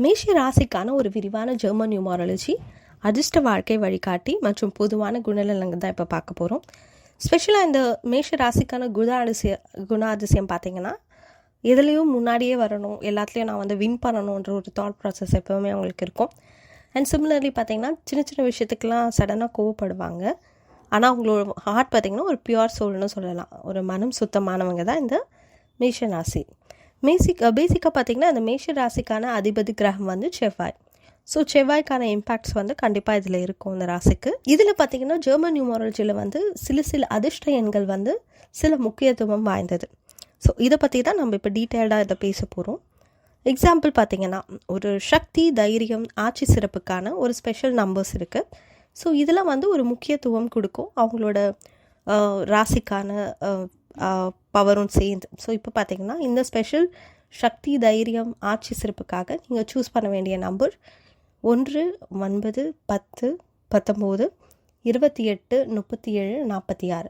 மேஷ ராசிக்கான ஒரு விரிவான ஜெர்மன் நியூமராலஜி, அதிர்ஷ்ட வாழ்க்கை வழிகாட்டி மற்றும் பொதுவான குணநலங்கள் தான் இப்போ பார்க்க போகிறோம். ஸ்பெஷலாக இந்த மேஷ ராசிக்கான குணாதிசயம் பார்த்தீங்கன்னா, எதுலேயும் முன்னாடியே வரணும், எல்லாத்துலேயும் நான் வின் பண்ணணுன்ற ஒரு தாட் ப்ராசஸ் எப்போவுமே அவங்களுக்கு இருக்கும். அண்ட் சிமிலர்லி பார்த்தீங்கன்னா, சின்ன சின்ன விஷயத்துக்கெலாம் சடனாக கோவப்படுவாங்க. ஆனால் அவங்களோட ஹார்ட் பார்த்திங்கன்னா ஒரு பியூர் சோல்னு சொல்லலாம். ஒரு மனம் சுத்தமானவங்க தான் இந்த மேஷ ராசி. பேசிக்காக பார்த்திங்கன்னா, இந்த மேஷ ராசிக்கான அதிபதி கிரகம் செவ்வாய். ஸோ செவ்வாய்க்கான இம்பேக்ட்ஸ் கண்டிப்பாக இதில் இருக்கும் இந்த ராசிக்கு. இதில் பார்த்திங்கன்னா ஜெர்மன் நியூமராலஜியில் சில அதிர்ஷ்ட எண்கள் சில முக்கியத்துவம் வாய்ந்தது. ஸோ இதை பற்றி தான் நம்ம இப்போ டீட்டெயில்டாக இதை பேச போகிறோம். எக்ஸாம்பிள் பார்த்திங்கன்னா, ஒரு சக்தி, தைரியம், ஆட்சி சிறப்புக்கான ஒரு ஸ்பெஷல் நம்பர்ஸ் இருக்குது. ஸோ இதெல்லாம் ஒரு முக்கியத்துவம் கொடுக்கும் அவங்களோட ராசிக்கான பவரும் சேர்ந்து. ஸோ இப்போ பார்த்திங்கன்னா, இந்த ஸ்பெஷல் சக்தி, தைரியம், ஆட்சி சிறப்புக்காக நீங்கள் சூஸ் பண்ண வேண்டிய நம்பர் 1, 9, 10, 19, 28, 37, 46.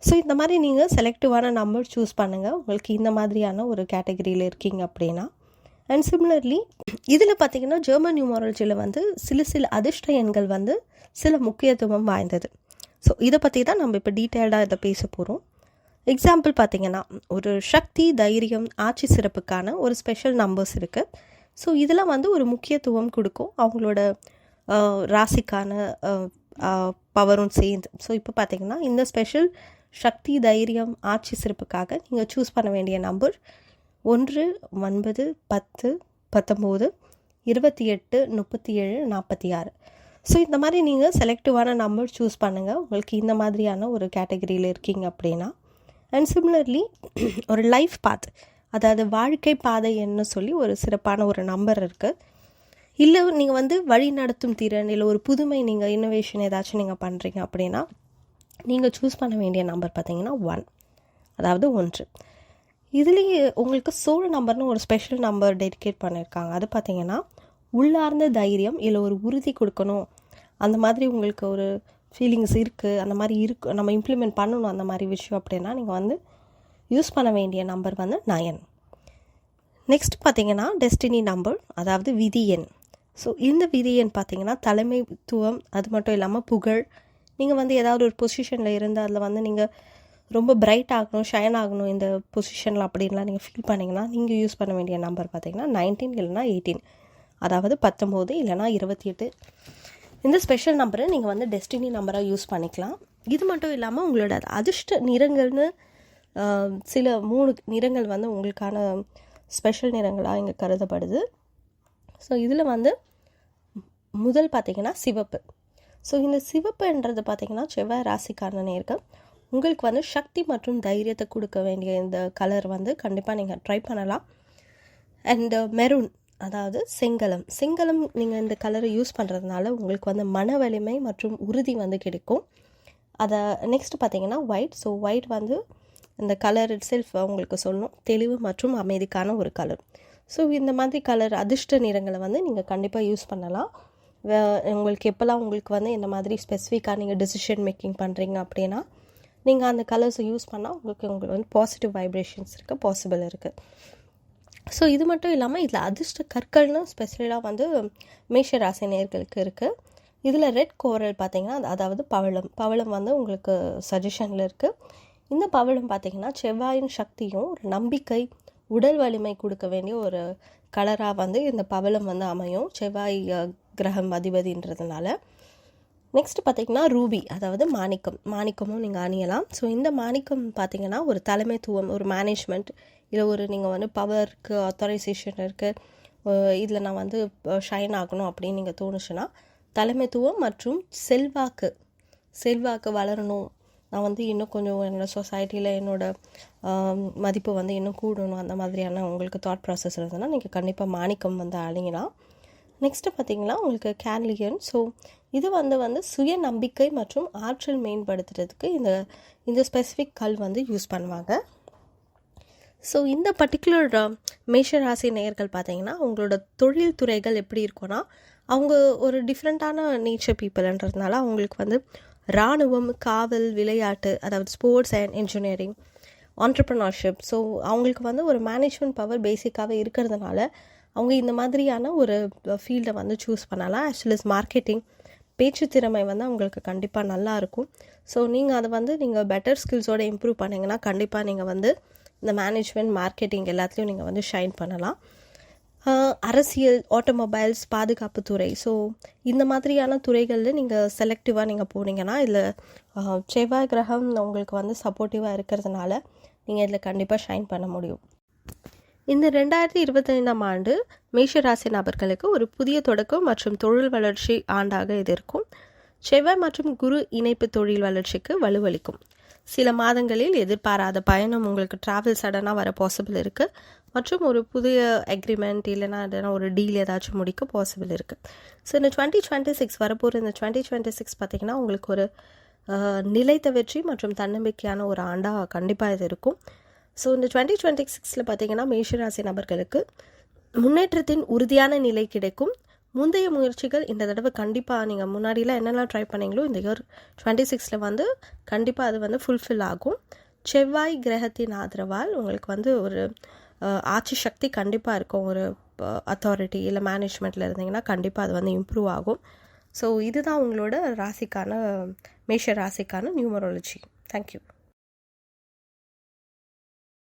ஸோ இந்த மாதிரி நீங்கள் செலக்டிவான நம்பர் சூஸ் பண்ணுங்கள், உங்களுக்கு இந்த மாதிரியான ஒரு கேட்டகரியில் இருக்கீங்க அப்படின்னா. அண்ட் சிமிலர்லி இதில் பார்த்திங்கன்னா ஜெர்மன் நியூமராலஜியில் சில அதிர்ஷ்ட எண்கள் சில முக்கியத்துவம் வாய்ந்தது. ஸோ இதை பற்றி தான் நம்ம இப்போ டீட்டெயில்டாக இதை பேச போகிறோம். எக்ஸாம்பிள் பார்த்திங்கன்னா, ஒரு சக்தி, தைரியம், ஆட்சி சிறப்புக்கான ஒரு ஸ்பெஷல் நம்பர்ஸ் இருக்குது. ஸோ இதெல்லாம் ஒரு முக்கியத்துவம் கொடுக்கும் அவங்களோட ராசிக்கான பவரும் சேர்ந்து. ஸோ இப்போ பார்த்திங்கன்னா, இந்த ஸ்பெஷல் சக்தி, தைரியம், ஆட்சி சிறப்புக்காக நீங்கள் சூஸ் பண்ண வேண்டிய நம்பர் 1, 9, 10, 19, 28, 37, 46. ஸோ இந்த மாதிரி நீங்கள் செலக்டிவான நம்பர் சூஸ் பண்ணுங்கள், உங்களுக்கு இந்த மாதிரியான ஒரு கேட்டகரியில் இருக்கீங்க அப்படின்னா. அண்ட் சிமிலர்லி ஒரு லைஃப் பாத், அதாவது வாழ்க்கை பாதை என்ன சொல்லி ஒரு சிறப்பான ஒரு நம்பர் இருக்குது. இல்லை நீங்கள் வழி நடத்தும் திறன், இல்லை ஒரு புதுமை, நீங்கள் இன்னோவேஷன் ஏதாச்சும் நீங்கள் பண்ணுறீங்க அப்படின்னா நீங்கள் சூஸ் பண்ண வேண்டிய நம்பர் பார்த்தீங்கன்னா 1, அதாவது 1. இதுலேயே உங்களுக்கு சோல் நம்பர்னு ஒரு ஸ்பெஷல் நம்பர் டெடிகேட் பண்ணியிருக்காங்க. அது பார்த்திங்கன்னா, உள்ளார்ந்த தைரியம், இல்லை ஒரு உறுதி கொடுக்கணும், அந்த மாதிரி உங்களுக்கு ஒரு ஃபீலிங்ஸ் இருக்குது, அந்த மாதிரி இருக்குது, நம்ம இம்ப்ளிமெண்ட் பண்ணணும் அந்த மாதிரி விஷயம் அப்படின்னா நீங்கள் யூஸ் பண்ண வேண்டிய நம்பர் 9. நெக்ஸ்ட் பார்த்திங்கன்னா டெஸ்டினி நம்பர், அதாவது விதி எண். ஸோ இந்த விதி எண் பார்த்திங்கன்னா தலைமைத்துவம், அது மட்டும் இல்லாமல் புகழ். நீங்கள் ஏதாவது ஒரு பொசிஷனில் இருந்து அதில் நீங்கள் ரொம்ப பிரைட் ஆகணும், ஷைன் ஆகணும் இந்த பொசிஷனில் அப்படின்லாம் நீங்கள் ஃபீல் பண்ணிங்கன்னா நீங்கள் யூஸ் பண்ண வேண்டிய நம்பர் பார்த்திங்கன்னா 19 இல்லைனா 18, அதாவது 19 இல்லைனா 28. இந்த ஸ்பெஷல் நம்பரை நீங்கள் டெஸ்டினி நம்பராக யூஸ் பண்ணிக்கலாம். இது மட்டும் இல்லாமல் உங்களோட அதிர்ஷ்ட நிறங்கள்னு சில 3 நிறங்கள் உங்களுக்கான ஸ்பெஷல் நிறங்களாக இங்கே கருதப்படுது. ஸோ இதில் முதல் பார்த்திங்கன்னா சிவப்பு. ஸோ இந்த சிவப்புன்றது பார்த்திங்கன்னா செவ்வாய் ராசிக்கான நேர்கள் உங்களுக்கு சக்தி மற்றும் தைரியத்தை கொடுக்க வேண்டிய இந்த கலர் கண்டிப்பாக நீங்கள் ட்ரை பண்ணலாம். அண்ட் மெரூன், அதாவது செங்கலம் நீங்கள் இந்த கலரை யூஸ் பண்ணுறதுனால உங்களுக்கு மன வலிமை மற்றும் உறுதி கிடைக்கும். அதை நெக்ஸ்ட் பார்த்திங்கன்னா ஒயிட். ஸோ ஒயிட் இந்த கலர் இட் செல்ஃப் உங்களுக்கு சொல்லணும், தெளிவு மற்றும் அமைதிக்கான ஒரு கலர். ஸோ இந்த மாதிரி கலர் அதிர்ஷ்ட நிறங்களை நீங்கள் கண்டிப்பாக யூஸ் பண்ணலாம். உங்களுக்கு எப்போல்லாம் உங்களுக்கு இந்த மாதிரி ஸ்பெசிஃபிக்காக நீங்கள் டெசிஷன் மேக்கிங் பண்ணுறீங்க அப்படின்னா நீங்கள் அந்த கலர்ஸை யூஸ் பண்ணால் உங்களுக்கு பாசிட்டிவ் வைப்ரேஷன்ஸ் இருக்குது, பாசிபிள் இருக்குது. ஸோ இது மட்டும் இல்லாமல் இதில் அதிர்ஷ்ட கற்கள்னு ஸ்பெஷலாக மேஷ ராசி நேயர்களுக்கு இருக்குது. இதில் ரெட் கோரல் பார்த்திங்கன்னா, அதாவது பவளம் உங்களுக்கு சஜஷனில் இருக்குது. இந்த பவளம் பார்த்திங்கன்னா செவ்வாயின் சக்தியும் ஒரு நம்பிக்கை, உடல் வலிமை கொடுக்க வேண்டிய ஒரு கலராக இந்த பவளம் அமையும், செவ்வாய் கிரகம் அதிபதின்றதுனால. நெக்ஸ்ட் பார்த்திங்கன்னா ரூபி, அதாவது மாணிக்கமும் நீங்கள் அணியலாம். ஸோ இந்த மாணிக்கம் பார்த்திங்கன்னா ஒரு தலைமைத்துவம், ஒரு மேனேஜ்மெண்ட், இல்லை ஒரு நீங்கள் பவருக்கு ஆத்தரைசேஷன் இருக்குது, இதில் நான் ஷைன் ஆகணும் அப்படின்னு நீங்கள் தோணுச்சுன்னா, தலைமைத்துவம் மற்றும் செல்வாக்கு வளரணும், நான் இன்னும் கொஞ்சம் என்னோடய சொசைட்டியில் என்னோடய மதிப்பு இன்னும் கூடணும், அந்த மாதிரியான உங்களுக்கு தாட் ப்ராசஸ் இருந்ததுன்னா நீங்கள் கண்டிப்பாக மாணிக்கம் அணியலாம். நெக்ஸ்ட்டு பார்த்திங்கன்னா உங்களுக்கு கேன்லியன். ஸோ இது சுய நம்பிக்கை மற்றும் ஆற்றல் மேம்படுத்துறதுக்கு இந்த ஸ்பெசிஃபிக் கல் யூஸ் பண்ணுவாங்க. ஸோ இந்த பர்டிகுலர் மேஷ ராசி நேயர்கள் பார்த்திங்கன்னா அவங்களோட தொழில் துறைகள் எப்படி இருக்குன்னா, அவங்க ஒரு டிஃப்ரெண்ட்டான நேச்சர் பீப்புள்ன்றதுனால அவங்களுக்கு இராணுவம், காவல், விளையாட்டு, அதாவது sports and engineering, entrepreneurship. So அவங்களுக்கு ஒரு மேனேஜ்மெண்ட் பவர் பேசிக்காகவே இருக்கிறதுனால அவங்க இந்த மாதிரியான ஒரு ஃபீல்டை வந்து சூஸ் பண்ணலாம். ஆக்சுவலி மார்க்கெட்டிங், பேச்சு திறமை வந்து அவங்களுக்கு கண்டிப்பாக நல்லாயிருக்கும். ஸோ நீங்கள் அதை வந்து நீங்கள் பெட்டர் ஸ்கில்ஸோடு இம்ப்ரூவ் பண்ணிங்கன்னா கண்டிப்பாக நீங்கள் வந்து இந்த மேனேஜ்மெண்ட், மார்க்கெட்டிங் எல்லாத்துலேயும் நீங்கள் வந்து ஷைன் பண்ணலாம். அரசியல், ஆட்டோமொபைல்ஸ், பாதுகாப்பு துறை, ஸோ இந்த மாதிரியான துறைகளில் நீங்கள் செலக்டிவாக நீங்கள் போனீங்கன்னா இதில் செவ்வாய் கிரகம் உங்களுக்கு வந்து சப்போர்ட்டிவாக இருக்கிறதுனால நீங்கள் இதில் கண்டிப்பாக ஷைன் பண்ண முடியும். இந்த 2025ஆம் ஆண்டு மேஷராசி நபர்களுக்கு ஒரு புதிய தொடக்கம் மற்றும் தொழில் வளர்ச்சி ஆண்டாக இது இருக்கும். செவ்வாய் மற்றும் குரு இணைப்பு தொழில் வளர்ச்சிக்கு வலுவளிக்கும். சில மாதங்களில் எதிர்பாராத பயணம், உங்களுக்கு ட்ராவல் சடனாக வர பாசிபிள் இருக்குது. மற்றும் ஒரு புதிய அக்ரிமெண்ட் இல்லைனா ஒரு டீல் ஏதாச்சும் முடிக்க பாசிபிள் இருக்குது. ஸோ இந்த 2026 வரப்போகிற இந்த 2026 பார்த்திங்கன்னா உங்களுக்கு ஒரு நிலைத்த வெற்றி மற்றும் தன்னம்பிக்கையான ஒரு ஆண்டாக கண்டிப்பாக இது இருக்கும். ஸோ இந்த 2026 பார்த்திங்கன்னா மேஷராசி நபர்களுக்கு முன்னேற்றத்தின் உறுதியான நிலை கிடைக்கும். முந்தைய முயற்சிகள் இந்த தடவை கண்டிப்பாக நீங்கள் முன்னாடிலாம் என்னெல்லாம் ட்ரை பண்ணீங்களோ இந்த இயர் 26 வந்து கண்டிப்பாக அது வந்து ஃபுல்ஃபில் ஆகும். செவ்வாய் கிரகத்தின் ஆதரவால் உங்களுக்கு வந்து ஒரு ஆட்சி சக்தி கண்டிப்பாக இருக்கும். ஒரு அத்தாரிட்டி இல்லை மேனேஜ்மெண்ட்டில் இருந்தீங்கன்னா கண்டிப்பாக அது வந்து இம்ப்ரூவ் ஆகும். ஸோ இதுதான் உங்களோட ராசிக்கான மேஷ ராசிக்கான நியூமராலஜி. தேங்க்யூ.